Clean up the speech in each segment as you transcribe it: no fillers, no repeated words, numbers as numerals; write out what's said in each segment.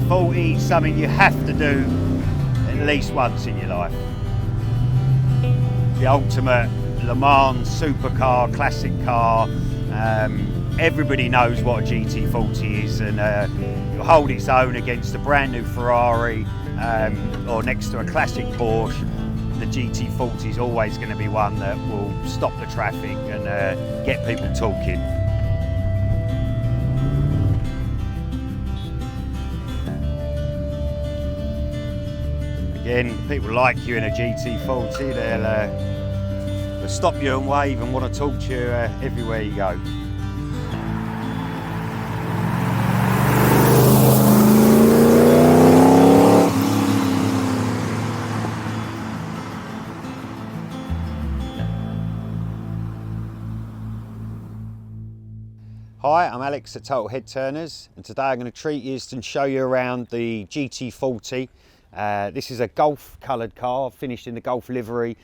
GT40 is something you have to do at least once in your life. The ultimate Le Mans supercar, classic car. Everybody knows what a GT40 is, and it'll hold its own against a brand new Ferrari or next to a classic Porsche. The GT40 is always going to be one that will stop the traffic and get people talking. Again, people like you in a GT40, they'll stop you and wave and want to talk to you everywhere you go. Hi, I'm Alex at TotalHeadturners, and today I'm going to treat you and show you around the GT40. This is a Golf coloured car, finished in the Golf livery,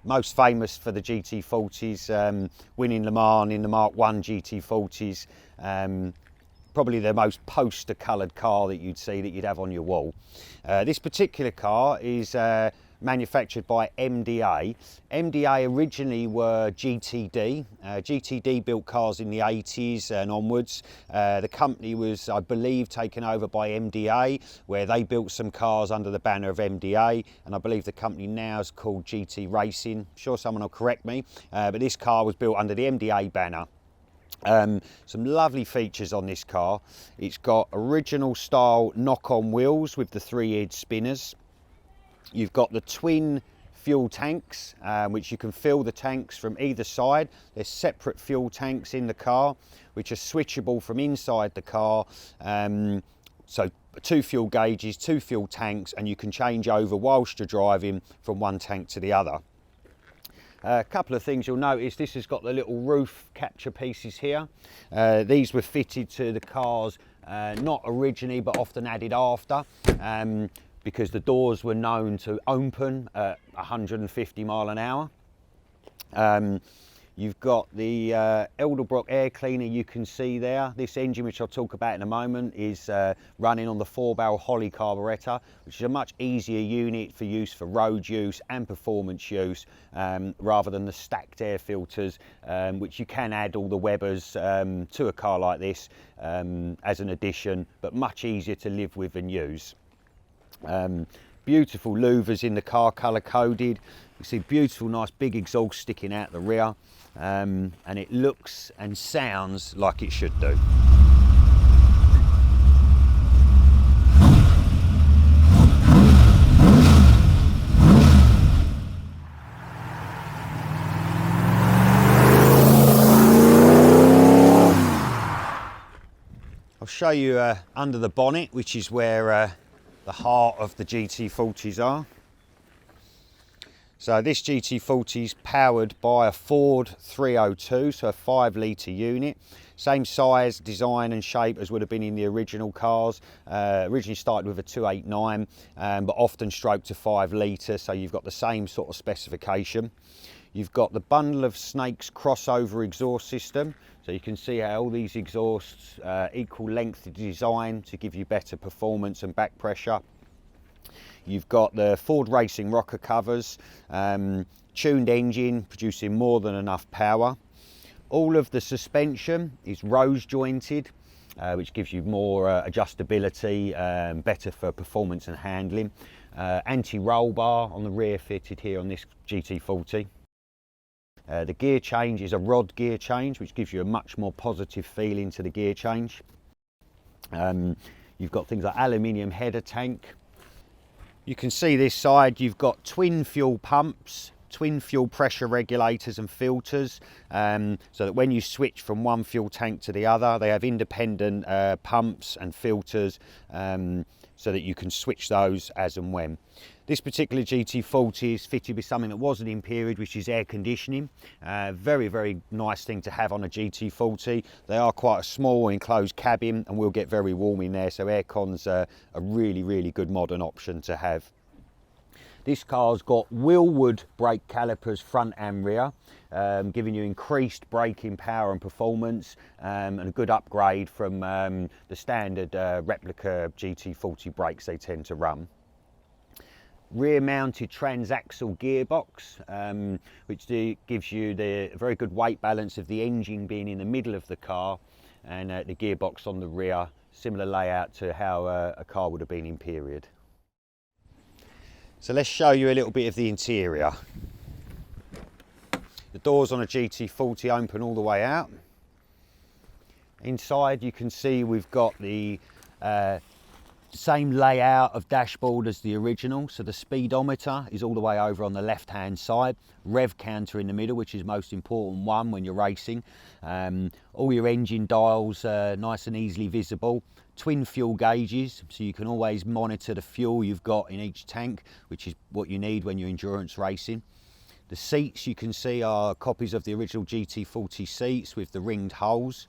most famous for the GT40s, winning Le Mans in the Mark 1 GT40s, probably the most poster coloured car that you'd see, that you'd have on your wall. This particular car is manufactured by MDA. MDA originally were GTD. GTD built cars in the 80s and onwards. The company was, I believe, taken over by MDA, where they built some cars under the banner of MDA, and I believe the company now is called GT Racing. I'm sure someone will correct me, but this car was built under the MDA banner. Some lovely features on this car. It's got original style knock-on wheels with the 3-eared spinners. You've got the twin fuel tanks, which you can fill the tanks from either side. There's separate fuel tanks in the car, which are switchable from inside the car. So 2 fuel gauges, 2 fuel tanks, and you can change over whilst you're driving from one tank to the other. A couple of things you'll notice, this has got the little roof capture pieces here. These were fitted to the cars, not originally, but often added after. Because the doors were known to open at 150 mile an hour. You've got the Edelbrock air cleaner you can see there. This engine, which I'll talk about in a moment, is running on the 4-barrel Holley carburettor, which is a much easier unit for use for road use and performance use, rather than the stacked air filters, which you can add all the Webers to a car like this as an addition, but much easier to live with and use. Beautiful louvers in the car, colour coded. You see beautiful, nice big exhaust sticking out the rear, and it looks and sounds like it should do. I'll show you under the bonnet, which is where the heart of the GT40s are. So this GT40 is powered by a Ford 302, so a 5-litre unit. Same size, design and shape as would have been in the original cars. Originally started with a 289, but often stroked to 5 litre, so you've got the same sort of specification. You've got the bundle of snakes crossover exhaust system, so you can see how all these exhausts equal length design to give you better performance and back pressure. You've got the Ford Racing rocker covers, tuned engine producing more than enough power. All of the suspension is rose jointed, which gives you more adjustability, better for performance and handling. Anti-roll bar on the rear fitted here on this GT40. The gear change is a rod gear change, which gives you a much more positive feeling to the gear change. You've got things like aluminium header tank. You can see this side, you've got twin fuel pumps, twin fuel pressure regulators and filters, so that when you switch from one fuel tank to the other, they have independent pumps and filters, so that you can switch those as and when. This particular GT40 is fitted with something that wasn't in period, which is air conditioning. Very, very nice thing to have on a GT40. They are quite a small enclosed cabin and will get very warm in there, so aircon's a really, really good modern option to have. This car's got Willwood brake calipers front and rear, giving you increased braking power and performance, and a good upgrade from the standard replica GT40 brakes they tend to run. Rear mounted transaxle gearbox, which gives you the very good weight balance of the engine being in the middle of the car, and the gearbox on the rear, similar layout to how a car would have been in period. So let's show you a little bit of the interior. The doors on a GT40 open all the way out. Inside you can see we've got the same layout of dashboard as the original, so the speedometer is all the way over on the left hand side, rev counter in the middle, which is most important one when you're racing. All your engine dials are nice and easily visible. Twin fuel gauges, so you can always monitor the fuel you've got in each tank, which is what you need when you're endurance racing. The seats you can see are copies of the original GT40 seats with the ringed holes.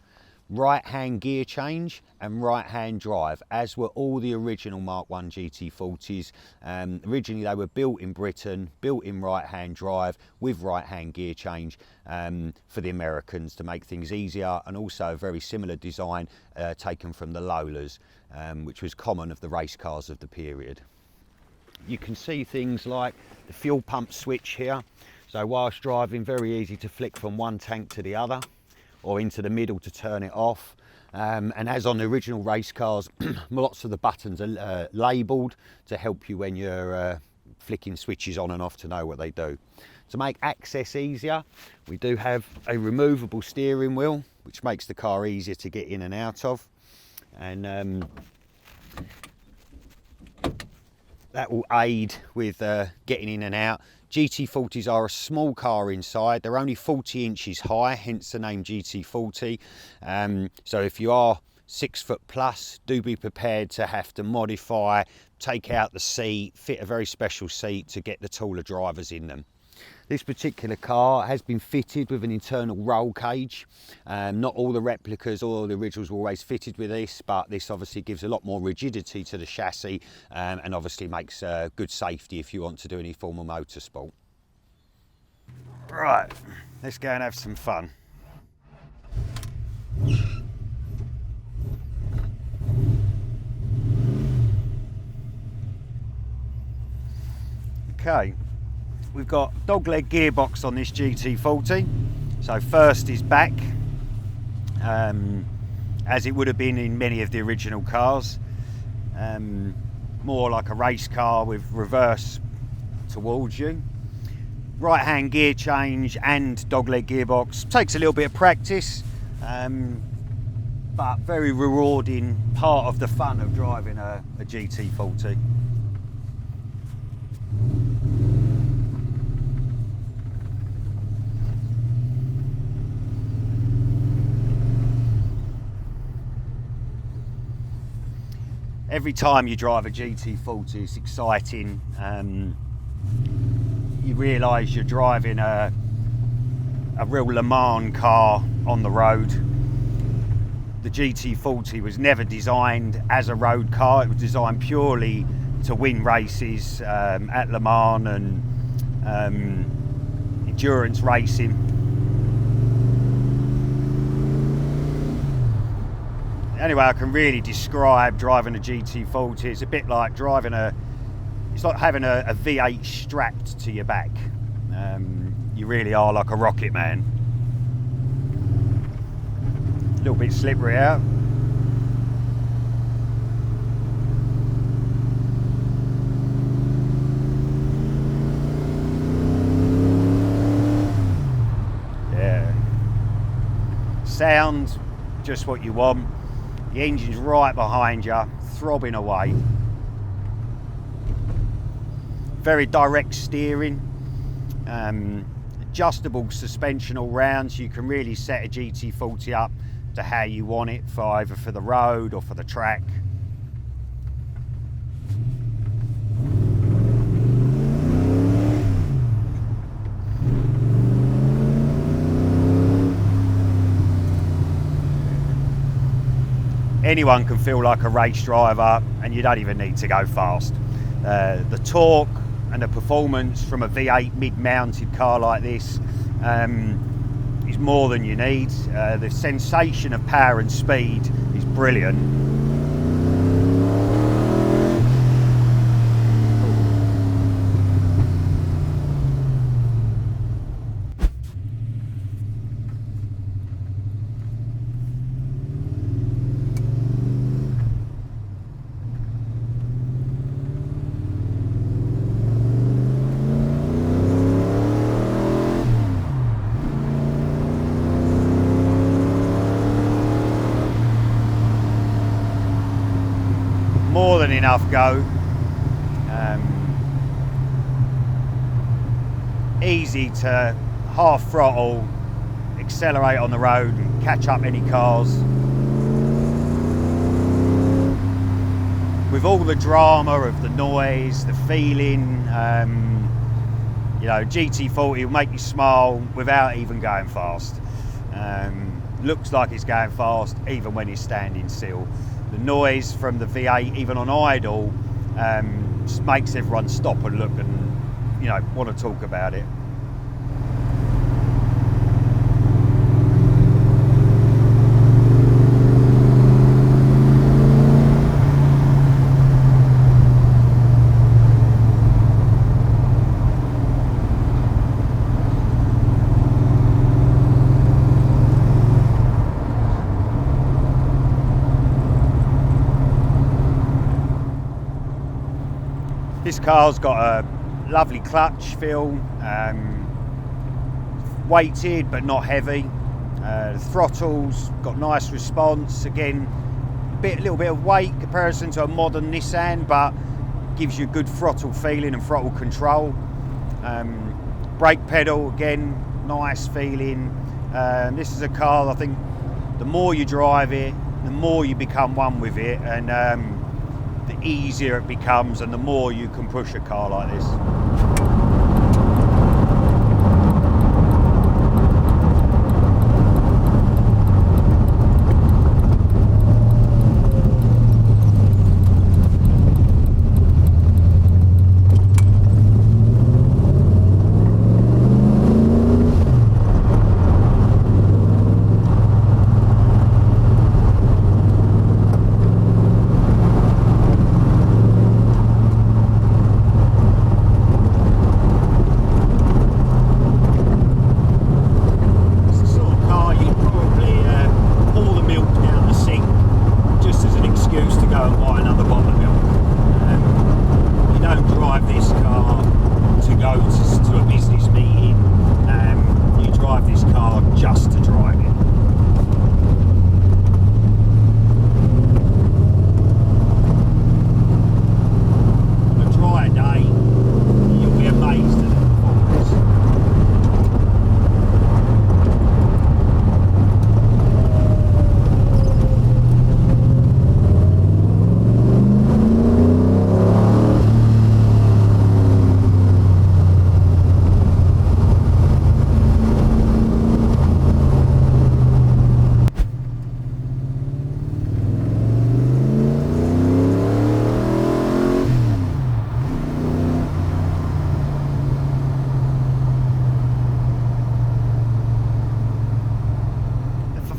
Right hand gear change and right hand drive, as were all the original Mark I GT40s. Originally they were built in Britain, built in right hand drive with right hand gear change for the Americans to make things easier, and also a very similar design taken from the Lolas, which was common of the race cars of the period. You can see things like the fuel pump switch here, so whilst driving, very easy to flick from one tank to the other or into the middle to turn it off. And as on the original race cars, lots of the buttons are labelled to help you when you're flicking switches on and off to know what they do. To make access easier, we do have a removable steering wheel, which makes the car easier to get in and out of. And that will aid with getting in and out. GT40s are a small car inside. They're only 40 inches high, hence the name GT40. So if you are 6 foot plus, do be prepared to have to modify, take out the seat, fit a very special seat to get the taller drivers in them. This particular car has been fitted with an internal roll cage. Not all the replicas or the originals were always fitted with this, but this obviously gives a lot more rigidity to the chassis, and obviously makes good safety if you want to do any form of motorsport. Right, let's go and have some fun. Okay. We've got dogleg gearbox on this GT40, so first is back, as it would have been in many of the original cars, more like a race car with reverse towards you. Right hand gear change and dogleg gearbox takes a little bit of practice, but very rewarding part of the fun of driving a GT40. Every time you drive a GT40, it's exciting. You realise you're driving a real Le Mans car on the road. The GT40 was never designed as a road car. It was designed purely to win races at Le Mans and endurance racing. Anyway, I can really describe driving a GT40. It's a bit like driving it's like having a V8 strapped to your back. You really are like a rocket man. A little bit slippery out. Yeah. Sound, just what you want. The engine's right behind you, throbbing away. Very direct steering, adjustable suspension all round, so you can really set a GT40 up to how you want it, for either for the road or for the track. Anyone can feel like a race driver, and you don't even need to go fast. The torque and the performance from a V8 mid-mounted car like this is more than you need. The sensation of power and speed is brilliant. More than enough go. Easy to half throttle, accelerate on the road and catch up any cars. With all the drama of the noise, the feeling, you know, GT40 will make you smile without even going fast. Looks like it's going fast even when it's standing still. The noise from the V8, even on idle, just makes everyone stop and look and, you know, want to talk about it. This car's got a lovely clutch feel, weighted but not heavy. The throttle's got nice response. Again, little bit of weight in comparison to a modern Nissan, but gives you good throttle feeling and throttle control. Brake pedal, again, nice feeling. This is a car, I think, the more you drive it, the more you become one with it, and the easier it becomes and the more you can push a car like this.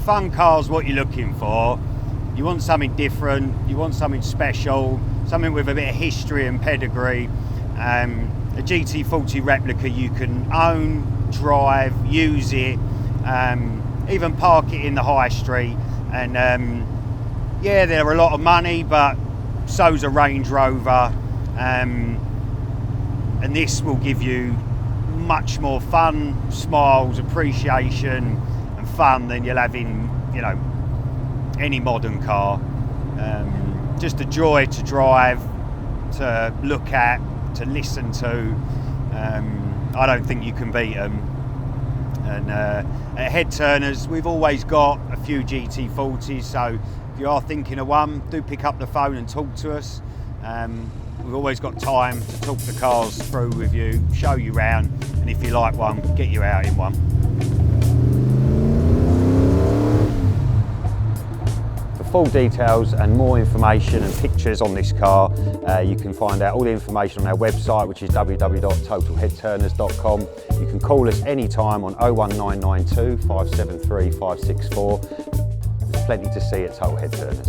Fun car's what you're looking for. You want something different, you want something special, something with a bit of history and pedigree. A GT40 replica you can own, drive, use it, even park it in the high street. And yeah, they're a lot of money, but so's a Range Rover. And this will give you much more fun, smiles, appreciation and fun than you'll have in, you know, any modern car. Just a joy to drive, to look at, to listen to. I don't think you can beat them. And at Head Turners, we've always got a few GT40s, so if you are thinking of one, do pick up the phone and talk to us. We've always got time to talk the cars through with you, show you around, and if you like one, get you out in one. full details and more information and pictures on this car, you can find out all the information on our website, which is www.totalheadturners.com. You can call us anytime on 01992 573 564. There's plenty to see at Total Head Turners.